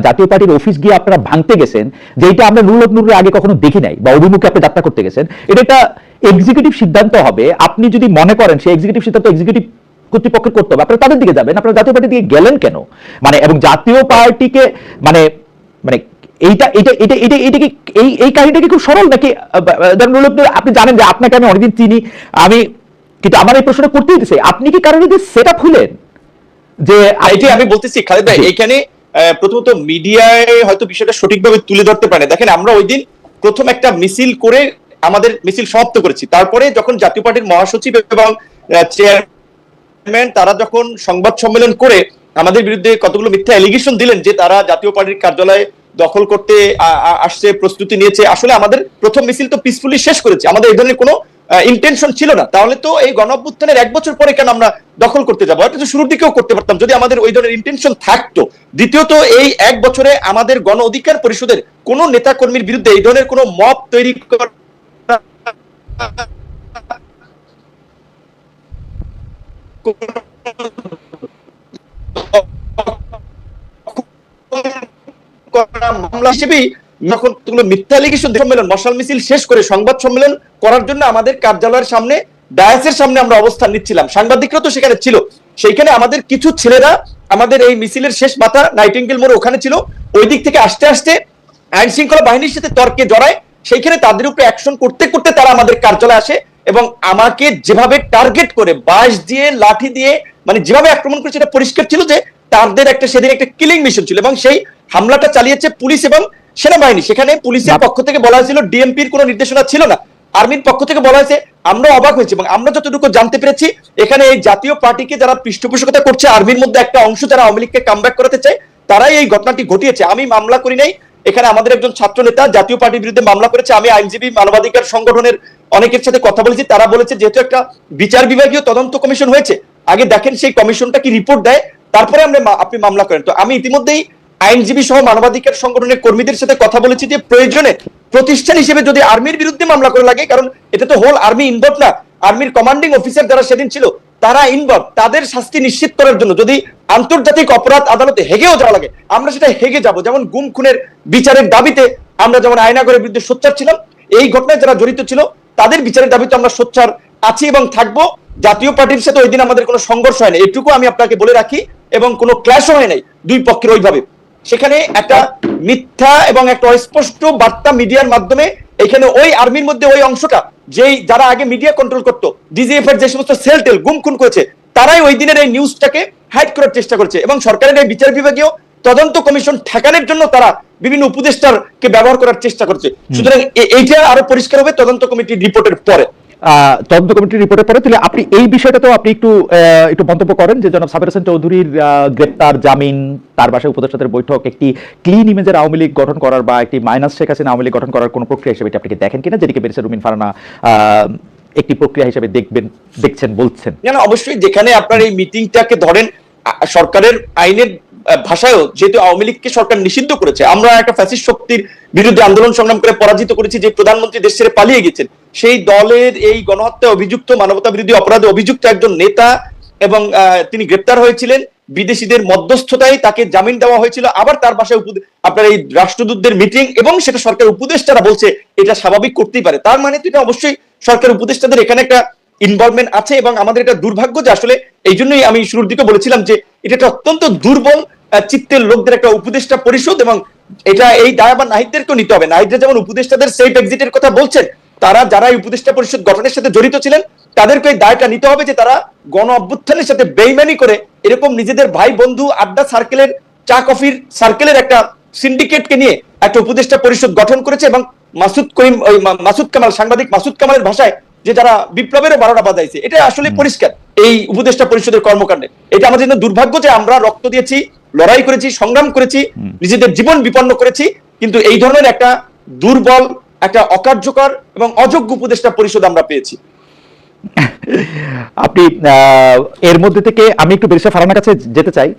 জাতীয় পার্টির অফিস গিয়ে আপনারা ভাঙতে গেছেন, যেটা আমরা নুরের আগে কখনো দেখি নাই, বা অভিমুখে আপনি যাত্রা করতে গেছেন, এটা একটা এক্সিকিউটিভ সিদ্ধান্ত হবে। আপনি যদি মনে করেন সেই এক্সিকিউটিভ সিদ্ধান্ত এক্সিকিউটিভ কর্তৃপক্ষের করতে হবে, আপনারা তাদের দিকে যাবেন। আপনারা জাতীয় পার্টির দিকে গেলেন কেন? মানে এবং জাতীয় পার্টিকে মানে মানে এইটা এটা এটা এটা এটা কি এই কাহিনীটা কি খুব সরল নাকি? আপনি জানেন যে আপনাকে আমি অনেকদিন চিনি, আমি কিন্তু আমার এই প্রশ্নটা করতেই দিচ্ছে, আপনি কি কারণে সেট আপ হলেন যে এটাই আমি বলতেছি খালেদ ভাই। এখানে প্রথমত মিডিয়ায় হয়তো বিষয়টা সঠিকভাবে তুলে ধরতে পারে। দেখেন, আমরা ওই দিন প্রথম একটা মিছিল করে আমাদের মিছিল সমাপ্ত করেছি। তারপরে যখন জাতীয় পার্টির মহাসচিব এবং চেয়ারম্যান তারা যখন সংবাদ সম্মেলন করে আমাদের বিরুদ্ধে কতগুলো মিথ্যা এলিগেশন দিলেন যে তারা জাতীয় পার্টির কার্যালয়ে দখল করতে আসছে, প্রস্তুতি নিয়েছে। আসলে আমাদের প্রথম মিছিল তো পিসফুলি শেষ করেছে, আমাদের এই ধরনের কোনো ইন্টেনশন ছিল না। তাহলে তো এই গণঅভ্যুত্থানের 1 বছর পরে কেন আমরা দখল করতে যাবো? এটা তো শুরুর দিকেও করতে পারতাম যদি আমাদের ওই ধরনের ইন্টেনশন থাকতো। দ্বিতীয়ত, এই 1 বছরে আমাদের গণ অধিকার পরিষদের কোন নেতা কর্মীর বিরুদ্ধে এই ধরনের কোন মব তৈরি করা মামলা হিসেবেই যখন মিথ্যা এলিগেশন সম্মেলন মশাল মিছিল শেষ করে সংবাদ সম্মেলন করার জন্য আমাদের কার্যালয়ের সামনে ডায়াসের সামনে আমরা অবস্থান নিচ্ছিলাম, সাংবাদিকরা তো সেখানে ছিল। সেইখানে আমাদের কিছু ছেলেরা আমাদের এই মিছিলের শেষ মাথা নাইটিঙ্গেল মোড়ে ওখানে ছিল। ওই দিক থেকে আসতে আসতে আইন শৃঙ্খলা বাহিনীর সাথে তর্কে জড়ায়। সেইখানে তাদের উপরে অ্যাকশন করতে করতে তারা আমাদের কার্যালয়ে আসে এবং আমাকে যেভাবে টার্গেট করে বাঁশ দিয়ে লাঠি দিয়ে মানে যেভাবে আক্রমণ করেছে এটা পরিষ্কার ছিল যে তাদের একটা সেদিন একটা কিলিং মিশন ছিল এবং সেই হামলাটা চালিয়েছে পুলিশ এবং সেনাবাহিনী। সেখানে পুলিশের পক্ষ থেকে বলা হয়েছিল, ডিএমপির কোনো নির্দেশনা ছিল না, আর্মির পক্ষ থেকে বলা হয়েছে। আমরা অবাক হয়েছি এবং আমরা যতটুকু জানতে পেরেছি এখানে এই জাতীয় পার্টিকে যারা পৃষ্ঠপোষকতা করছে, আর্মির মধ্যে একটা অংশ যারা আওয়ামী লীগকে কামব্যাক করাতে চায়, তারাই এই ঘটনাটি ঘটিয়েছে। আমি মামলা করি নাই, এখানে আমাদের একজন ছাত্র নেতা জাতীয় পার্টির বিরুদ্ধে মামলা করেছে। আমি আইনজীবী মানবাধিকার সংগঠনের অনেকের সাথে কথা বলেছি, তারা বলেছে যেহেতু একটা বিচার বিভাগীয় তদন্ত কমিশন হয়েছে, আগে দেখেন সেই কমিশনটা কি রিপোর্ট দেয়, তারপরে আপনি মামলা করেন। তো আমি ইতিমধ্যেই আইনজীবী সহ মানবাধিকার সংগঠনের কর্মীদের সাথে কথা বলেছি যে প্রয়োজনে প্রতিষ্ঠান হিসেবে যদি আর্মির বিরুদ্ধে মামলা করে লাগে, কারণ এটা তো হোল আর্মি ইনভলভ না, আর্মির কমান্ডিং অফিসার যারা সেদিন ছিল তারা ইনভলভ, তাদের শাস্তি নিশ্চিত করার জন্য যদি আন্তর্জাতিক অপরাধ আদালতে হেগেও যাওয়া লাগে আমরা সেটা হেগে যাব। যেমন গুম খুনের বিচারের দাবিতে আমরা যেমন আয়নাগরের বিরুদ্ধে সোচ্চার ছিলাম, এই ঘটনায় যারা জড়িত ছিল তাদের বিচারের দাবিতে আমরা সোচ্চার আছি এবং থাকবো। জাতীয় পার্টির সাথে ওই দিন আমাদের কোনো সংঘর্ষ হয় না, এটুকু আমি আপনাকে বলে রাখি, এবং কোনো ক্ল্যাশও হয় নাই দুই পক্ষের ওইভাবে। সেখানে একটা মিথ্যা এবং একটা অস্পষ্ট বার্তা মিডিয়ার মাধ্যমে এখানে ওই আর্মির মধ্যে ওই অংশটা যেই যারা আগে মিডিয়া কন্ট্রোল করতো, ডিজিএফ এর যে সমস্ত সেল টেল গুম খুন করেছে, তারাই ওই দিনের এই নিউজটাকে হাইড করার চেষ্টা করছে এবং সরকারের এই বিচার বিভাগীয় তদন্ত কমিশন ঠেকানোর জন্য তারা বিভিন্ন উপদেষ্টারকে ব্যবহার করার চেষ্টা করছে। সুতরাং এইটা আরো পরিষ্কার হবে তদন্ত কমিটির রিপোর্টের পরে। তদন্ত কমিটির রিপোর্টের পরে। তাহলে আপনি এই বিষয়টাতেও আপনি একটু মন্তব্য করেন যে জনাব সাবের হোসেন চৌধুরীর গ্রেপ্তার, জামিন, তার বাসায় উপদেষ্টাদের বৈঠক একটি ক্লিন ইমেজের আওয়ামী লীগ গঠন করার বা একটি মাইনাস শেখ হাসিনা আওয়ামী লীগ গঠন করার কোন প্রক্রিয়া হিসেবে আপনি দেখেন কিনা, যেটিকে ব্যারিস্টার রুমিন ফারহানা একটি প্রক্রিয়া হিসেবে দেখছেন বলছেন? না, অবশ্যই। যেখানে আপনার এই মিটিংটাকে ধরেন সরকারের আইনের ভাষায়ও যেহেতু আওয়ামী লীগকে সরকার নিষিদ্ধ করেছে, আমরা একটা ফ্যাসিস্ট শক্তির বিরুদ্ধে আন্দোলন সংগ্রাম করে পরাজিত করেছি, যে প্রধানমন্ত্রী দেশ ছেড়ে পালিয়ে গেছেন, সেই দলের এই গণহত্যায় অভিযুক্ত, মানবতা বিরোধী অপরাধে অভিযুক্ত একজন নেতা এবং তিনি গ্রেপ্তার হয়েছিলেন বিদেশিদের মধ্যস্থতায়, তাকে জামিন দেওয়া হয়েছিল। আবার তার বাসায় আপনার এই রাষ্ট্রদূতদের মিটিং, এবং সেটা সরকার উপদেষ্টারা বলছে এটা স্বাভাবিক করতেই পারে। তার মানে তো এটা অবশ্যই সরকার উপদেষ্টাদের এখানে একটা ইনভলভমেন্ট আছে এবং আমাদের এটা দুর্ভাগ্য যে আসলে এই জন্যই আমি শুরুর দিকে বলেছিলাম যে এটা একটা অত্যন্ত দুর্বল চিত্তের লোকদের একটা উপদেষ্টা পরিষদ, এবং এটা এই দায় আবার নাহিদদেরকেও নিতে হবে। নাহিদরা যেমন উপদেষ্টাদের সেফ এক্সিটের কথা বলছেন, তারা যারা উপদেষ্টা পরিষদ গঠনের সাথে জড়িত ছিলেন তাদেরকে এই দায়টা নিতে হবে যে তারা গণ অভ্যুত্থানের সাথে বেইমানি করে এরকম নিজেদের ভাই বন্ধু আড্ডা সার্কেলের, চা কফির সার্কেলের একটা সিন্ডিকেটকে নিয়ে একটা উপদেষ্টা পরিষদ গঠন করেছে এবং মাসুদ কামাল, সাংবাদিক মাসুদ কামালের ভাষায় যে যারা বিপ্লবেরও 12টা বাজাইছে, এটা আসলে পরিষ্কার এই উপদেষ্টা পরিষদের কর্মকাণ্ডে। এটা আমাদের জন্য দুর্ভাগ্য যে আমরা রক্ত দিয়েছি, লড়াই করেছি, সংগ্রাম করেছি, নিজেদের জীবন বিপন্ন করেছি, কিন্তু এই ধরনের একটা দুর্বল, একটা অকার্যকর এবং অযোগ্য উপদেষ্টা পরিষদ আমরা পেয়েছি। আপনি এর মধ্যে থেকে আমি একটু ব্যারিস্টার ফারহানার কাছে যেতে চাই।